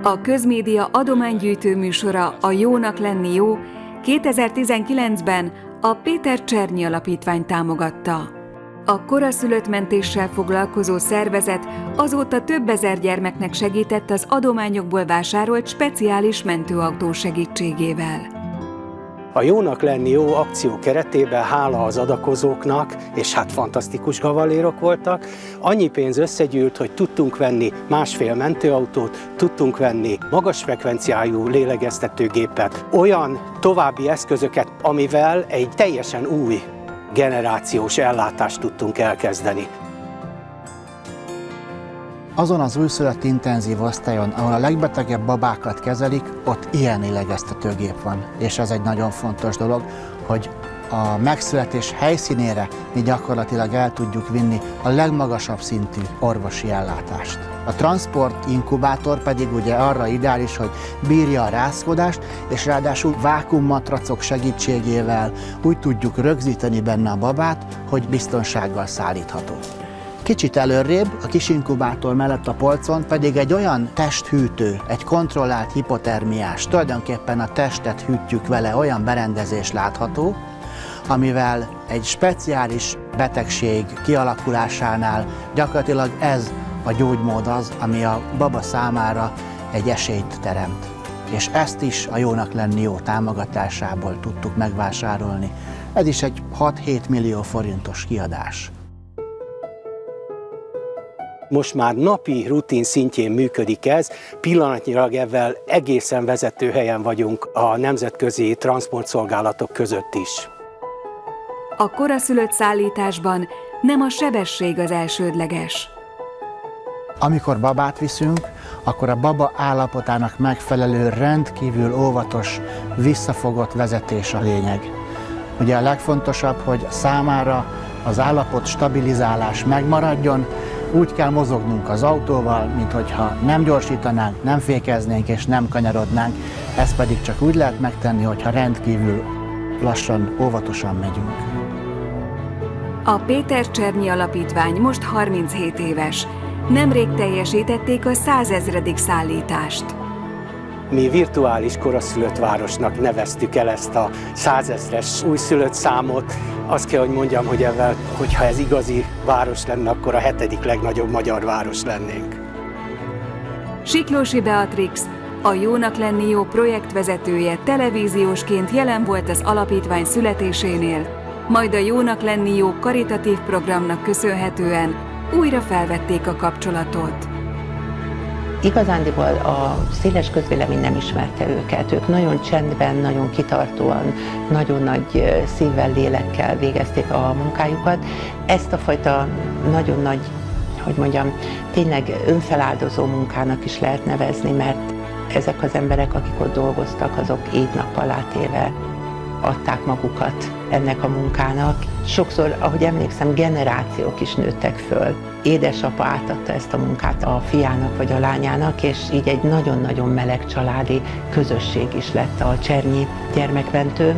A közmédia adománygyűjtő műsora A jónak lenni jó 2019-ben a Péter Czernyi Alapítvány támogatta. A koraszülött mentéssel foglalkozó szervezet azóta több ezer gyermeknek segített az adományokból vásárolt speciális mentőautó segítségével. A jónak lenni jó akció keretében hála az adakozóknak, és hát fantasztikus gavallérok voltak, annyi pénz összegyűlt, hogy tudtunk venni 1,5 mentőautót, tudtunk venni magas frekvenciájú lélegeztetőgépet, olyan további eszközöket, amivel egy teljesen új generációs ellátást tudtunk elkezdeni. Azon az újszülött intenzív osztályon, ahol a legbetegebb babákat kezelik, ott ilyen lélegeztetőgép van. És ez egy nagyon fontos dolog, hogy a megszületés helyszínére mi gyakorlatilag el tudjuk vinni a legmagasabb szintű orvosi ellátást. A transport inkubátor pedig ugye arra ideális, hogy bírja a rázkodást, és ráadásul vákuummatracok segítségével úgy tudjuk rögzíteni benne a babát, hogy biztonsággal szállítható. Kicsit előrébb, a kis inkubátor mellett a polcon pedig egy olyan testhűtő, egy kontrollált hipotermiás, tulajdonképpen a testet hűtjük vele, olyan berendezés látható, amivel egy speciális betegség kialakulásánál gyakorlatilag ez a gyógymód az, ami a baba számára egy esélyt teremt. És ezt is a jónak lenni jó támogatásából tudtuk megvásárolni. Ez is egy 6-7 millió forintos kiadás. Most már napi rutin szintjén működik ez, pillanatnyilag ezzel egészen vezető helyen vagyunk a nemzetközi transportszolgálatok között is. A koraszülött szállításban nem a sebesség az elsődleges. Amikor babát viszünk, akkor a baba állapotának megfelelő, rendkívül óvatos, visszafogott vezetés a lényeg. Ugye a legfontosabb, hogy számára az állapot stabilizálás megmaradjon, úgy kell mozognunk az autóval, minthogyha nem gyorsítanánk, nem fékeznénk és nem kanyarodnánk, ezt pedig csak úgy lehet megtenni, hogyha rendkívül lassan, óvatosan megyünk. A Péter Czernyi Alapítvány most 37 éves. Nemrég teljesítették a 100 000. szállítást. Mi virtuális koraszülött városnak neveztük el ezt a 100 000-es újszülött számot. Azt kell, hogy mondjam, hogy ezzel, hogyha ez igazi város lenne, akkor a 7. legnagyobb magyar város lennénk. Siklósi Beatrix, a jónak lenni jó projektvezetője televíziósként jelen volt az alapítvány születésénél, majd a jónak lenni jó karitatív programnak köszönhetően újra felvették a kapcsolatot. Igazándiból a széles közvélemény nem ismerte őket. Ők nagyon csendben, nagyon kitartóan, nagyon nagy szívvel, lélekkel végezték a munkájukat. Ezt a fajta nagyon nagy, hogy mondjam, tényleg önfeláldozó munkának is lehet nevezni, mert ezek az emberek, akik ott dolgoztak, azok éjt-nappal átéve adták magukat ennek a munkának. Sokszor, ahogy emlékszem, generációk is nőttek föl. Édesapa átadta ezt a munkát a fiának vagy a lányának, és így egy nagyon-nagyon meleg családi közösség is lett a Czernyi Gyermekmentő.